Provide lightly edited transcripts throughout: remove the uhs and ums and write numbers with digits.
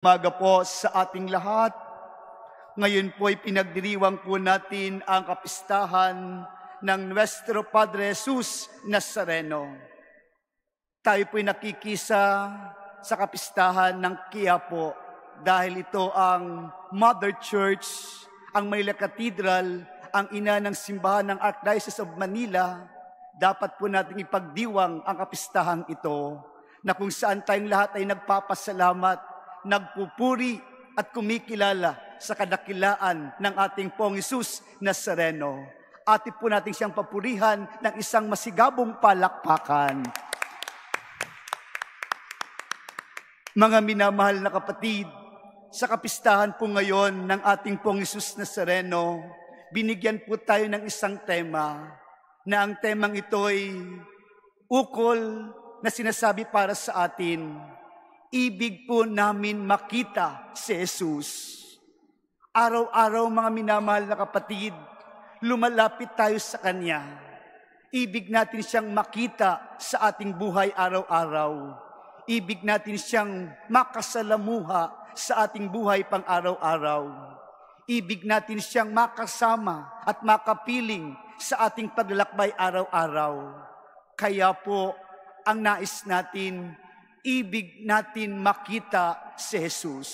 Umaga po sa ating lahat. Ngayon po ay pinagdiriwang po natin ang kapistahan ng Nuestro Padre Jesus Nazareno. Tayo po ay nakikisa sa kapistahan ng Quiapo dahil ito ang Mother Church, ang Manila Cathedral, ang ina ng simbahan ng Archdiocese of Manila. Dapat po natin ipagdiwang ang kapistahang ito na kung saan tayong lahat ay nagpapasalamat, nagpupuri at kumikilala sa kadakilaan ng ating Pong Jesus Nazareno. Atin po natin siyang papurihan ng isang masigabong palakpakan. Mga minamahal na kapatid, sa kapistahan po ngayon ng ating Pong Jesus Nazareno, binigyan po tayo ng isang tema na ang temang ito ay ukol na sinasabi para sa atin. Ibig po namin makita si Jesus. Araw-araw mga minamahal na kapatid, lumalapit tayo sa Kanya. Ibig natin siyang makita sa ating buhay araw-araw. Ibig natin siyang makasalamuha sa ating buhay pang araw-araw. Ibig natin siyang makasama at makapiling sa ating paglalakbay araw-araw. Kaya po, ang nais natin, ibig natin makita si Jesus.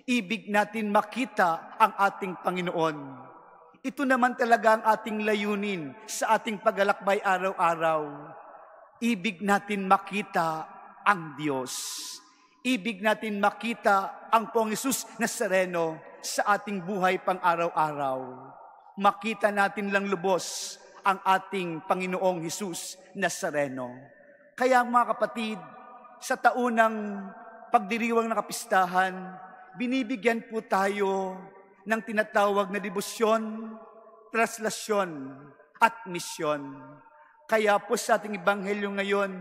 Ibig natin makita ang ating Panginoon. Ito naman talaga ang ating layunin sa ating paglalakbay araw-araw. Ibig natin makita ang Diyos. Ibig natin makita ang Pong Jesus Nazareno sa ating buhay pang araw-araw. Makita natin lang lubos ang ating Panginoong Jesus Nazareno. Kaya mga kapatid, sa taunang pagdiriwang ng kapistahan, binibigyan po tayo ng tinatawag na debosyon, traslasyon, at misyon. Kaya po sa ating ebanghelyo ngayon,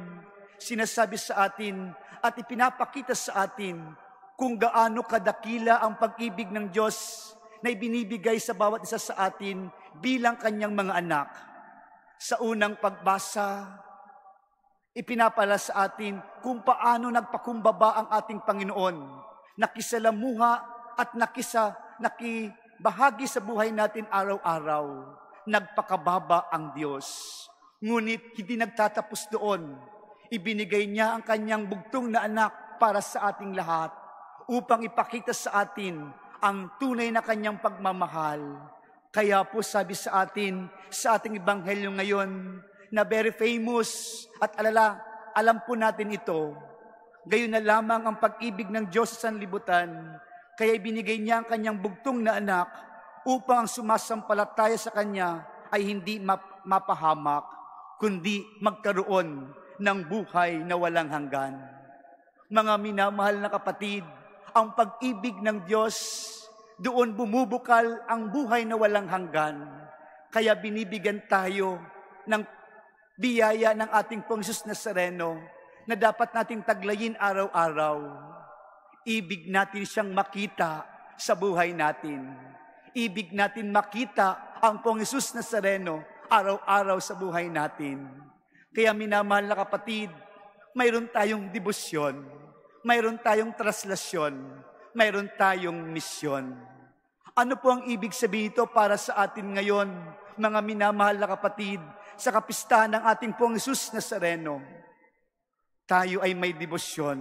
sinasabi sa atin at ipinapakita sa atin kung gaano kadakila ang pag-ibig ng Diyos na ibinibigay sa bawat isa sa atin bilang Kanyang mga anak. Sa unang pagbasa, ipinapala sa atin kung paano nagpakumbaba ang ating Panginoon, nakisalamuha at nakibahagi sa buhay natin araw-araw. Nagpakababa ang Diyos. Ngunit hindi nagtatapos doon. Ibinigay niya ang kanyang bugtong na anak para sa ating lahat upang ipakita sa atin ang tunay na kanyang pagmamahal. Kaya po sabi sa atin, sa ating ebanghelyo ngayon, na very famous at alam po natin ito. Gayon na lamang ang pag-ibig ng Diyos sa sanlibutan, kaya ibinigay niya ang kanyang bugtong na anak upang ang sumasampalataya sa kanya ay hindi mapahamak, kundi magkaroon ng buhay na walang hanggan. Mga minamahal na kapatid, ang pag-ibig ng Diyos, doon bumubukal ang buhay na walang hanggan. Kaya binibigyan tayo ng biyaya ng ating Pong Jesus Nazareno na dapat nating taglayin araw-araw. Ibig natin siyang makita sa buhay natin. Ibig natin makita ang Pong Jesus Nazareno araw-araw sa buhay natin. Kaya minamahal na kapatid, mayroon tayong debosyon, mayroon tayong traslasyon, mayroon tayong misyon. Ano po ang ibig sabihin ito para sa atin ngayon, mga minamahal na kapatid, sa kapistahan ng ating Pong Jesus Nazareno? Tayo ay may debosyon.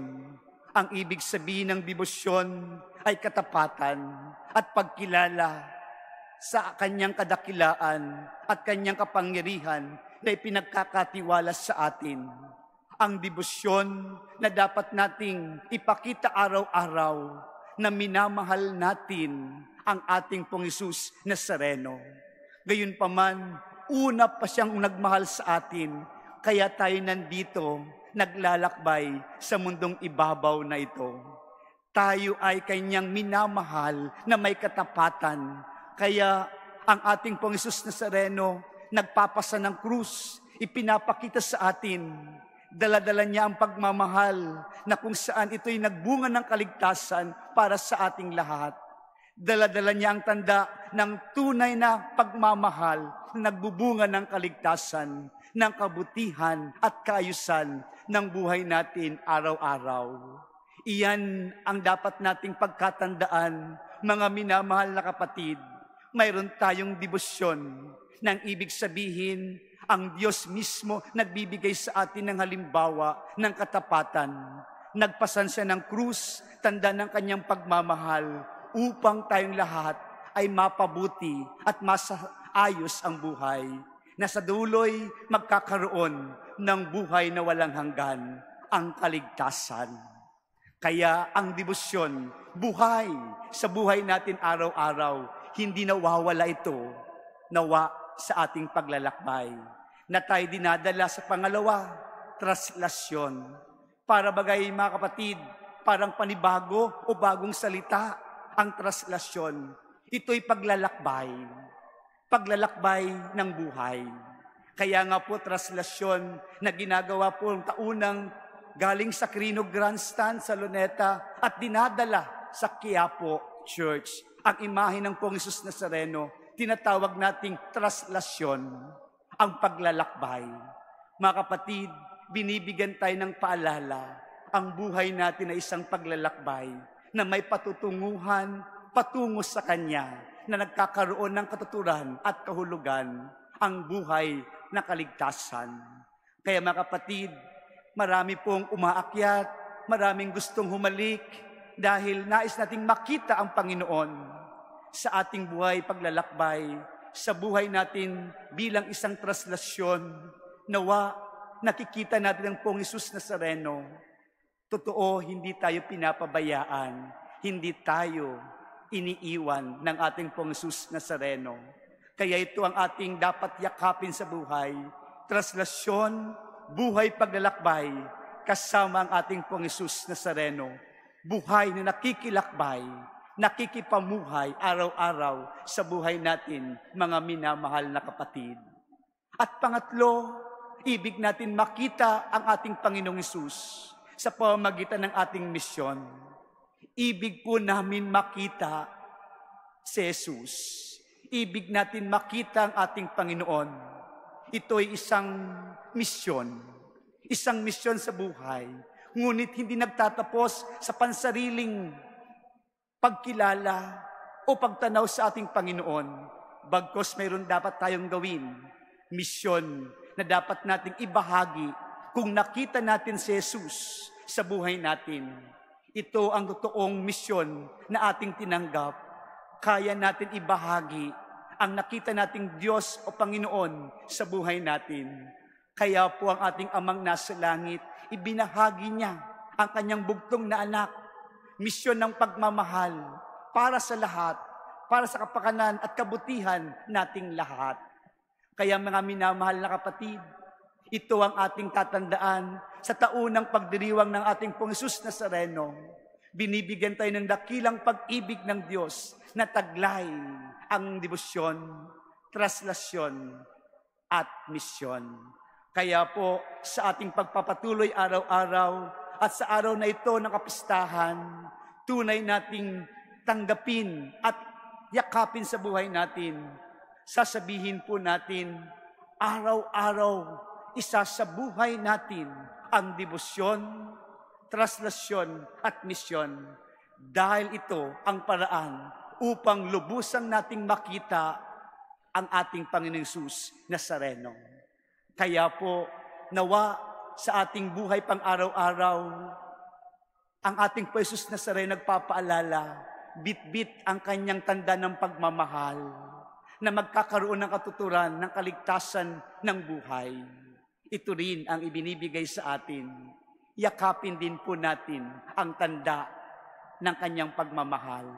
Ang ibig sabihin ng debosyon ay katapatan at pagkilala sa kanyang kadakilaan at kanyang kapangyarihan na ipinagkakatiwala sa atin. Ang debosyon na dapat nating ipakita araw-araw na minamahal natin ang ating Pong Jesus Nazareno. Gayunpaman, una pa siyang nagmahal sa atin, kaya tayo nandito, naglalakbay sa mundong ibabaw na ito. Tayo ay kanyang minamahal na may katapatan, kaya ang ating Pong Jesus Nazareno nagpapasa ng krus, ipinapakita sa atin, dala-dala niya ang pagmamahal na kung saan ito'y nagbunga ng kaligtasan para sa ating lahat. Dala-dala niya ang tanda ng tunay na pagmamahal na nagbubunga ng kaligtasan, ng kabutihan at kaayusan ng buhay natin araw-araw. Iyan ang dapat nating pagkatandaan, mga minamahal na kapatid. Mayroon tayong debosyon nang ibig sabihin, ang Diyos mismo nagbibigay sa atin ng halimbawa ng katapatan. Nagpasan siya ng krus, tanda ng kanyang pagmamahal, upang tayong lahat ay mapabuti at masaayos ang buhay, na sa duloy magkakaroon ng buhay na walang hanggan, ang kaligtasan. Kaya ang debosyon, buhay sa buhay natin araw-araw, hindi nawawala ito, nawa sa ating paglalakbay, na tayo dinadala sa pangalawa, traslasyon. Para bagay mga kapatid, parang panibago o bagong salita ang traslasyon. Ito'y paglalakbay, paglalakbay ng buhay. Kaya nga po traslasyon na ginagawa po ng taunang galing sa Crinog Grandstand sa Luneta at dinadala sa Quiapo Church. Ang imahe ng Pong Jesus Nazareno, tinatawag nating traslasyon, ang paglalakbay. Mga kapatid, binibigyan tayo ng paalala, ang buhay natin ay isang paglalakbay na may patutunguhan patungo sa Kanya, na nagkakaroon ng katuturan at kahulugan, ang buhay na kaligtasan. Kaya mga kapatid, marami pong umaakyat, maraming gustong humalik, dahil nais nating makita ang Panginoon sa ating buhay paglalakbay, sa buhay natin bilang isang traslasyon. Nawa, nakikita natin ang Pong Jesus Nazareno. Totoo, hindi tayo pinapabayaan, hindi tayo iniiwan ng ating Pong Jesus Nazareno. Kaya ito ang ating dapat yakapin sa buhay. Traslasyon, buhay paglalakbay, kasama ang ating Pong Jesus Nazareno. Buhay na nakikilakbay, nakikipamuhay araw-araw sa buhay natin, mga minamahal na kapatid. At pangatlo, ibig natin makita ang ating Panginoong Hesus sa pamamagitan ng ating misyon. Ibig po namin makita si Jesus. Ibig natin makita ang ating Panginoon. Ito'y isang misyon sa buhay. Ngunit hindi nagtatapos sa pansariling pagkilala o pagtanaw sa ating Panginoon. Bagkus mayroon dapat tayong gawin, misyon na dapat nating ibahagi kung nakita natin si Jesus sa buhay natin. Ito ang totoong misyon na ating tinanggap. Kaya natin ibahagi ang nakita nating Diyos o Panginoon sa buhay natin. Kaya po ang ating Amang nasa langit, ibinahagi niya ang kanyang bugtong na anak, misyon ng pagmamahal para sa lahat, para sa kapakanan at kabutihan nating lahat. Kaya mga minamahal na kapatid, ito ang ating tatandaan sa taunang pagdiriwang ng ating Pong Jesus Nazareno. Binibigyan tayo ng dakilang pag-ibig ng Diyos na taglay ang debosyon, traslasyon at misyon. Kaya po sa ating pagpapatuloy araw-araw at sa araw na ito ng kapistahan, tunay nating tanggapin at yakapin sa buhay natin. Sasabihin po natin, araw-araw, isa sa buhay natin ang debosyon, traslasyon at misyon. Dahil ito ang paraan upang lubusang nating makita ang ating Panginoong Hesus Nazareno. Kaya po, nawa sa ating buhay pang araw-araw, ang ating Panginoong Hesus Nazareno nagpapaalala, bit-bit ang kanyang tanda ng pagmamahal, na magkakaroon ng katuturan ng kaligtasan ng buhay. Ito rin ang ibinibigay sa atin. Yakapin din po natin ang tanda ng kanyang pagmamahal.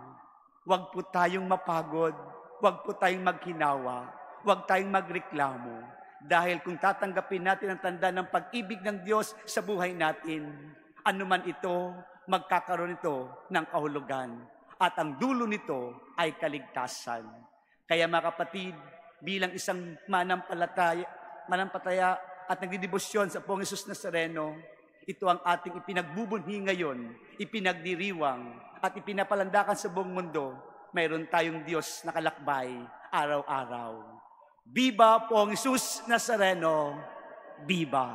Huwag po tayong mapagod, huwag po tayong maghinawa, huwag tayong magreklamo. Dahil kung tatanggapin natin ang tanda ng pag-ibig ng Diyos sa buhay natin, anuman ito, magkakaroon ito ng kahulugan. At ang dulo nito ay kaligtasan. Kaya mga kapatid, bilang isang manampalataya at nagdidebosyon sa Pong Jesus Nazareno, ito ang ating ipinagbubunhi ngayon, ipinagdiriwang at ipinapalandakan sa buong mundo. Mayroon tayong Diyos na kalakbay araw-araw. Viva Pong Jesus Nazareno! Viva!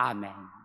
Amen.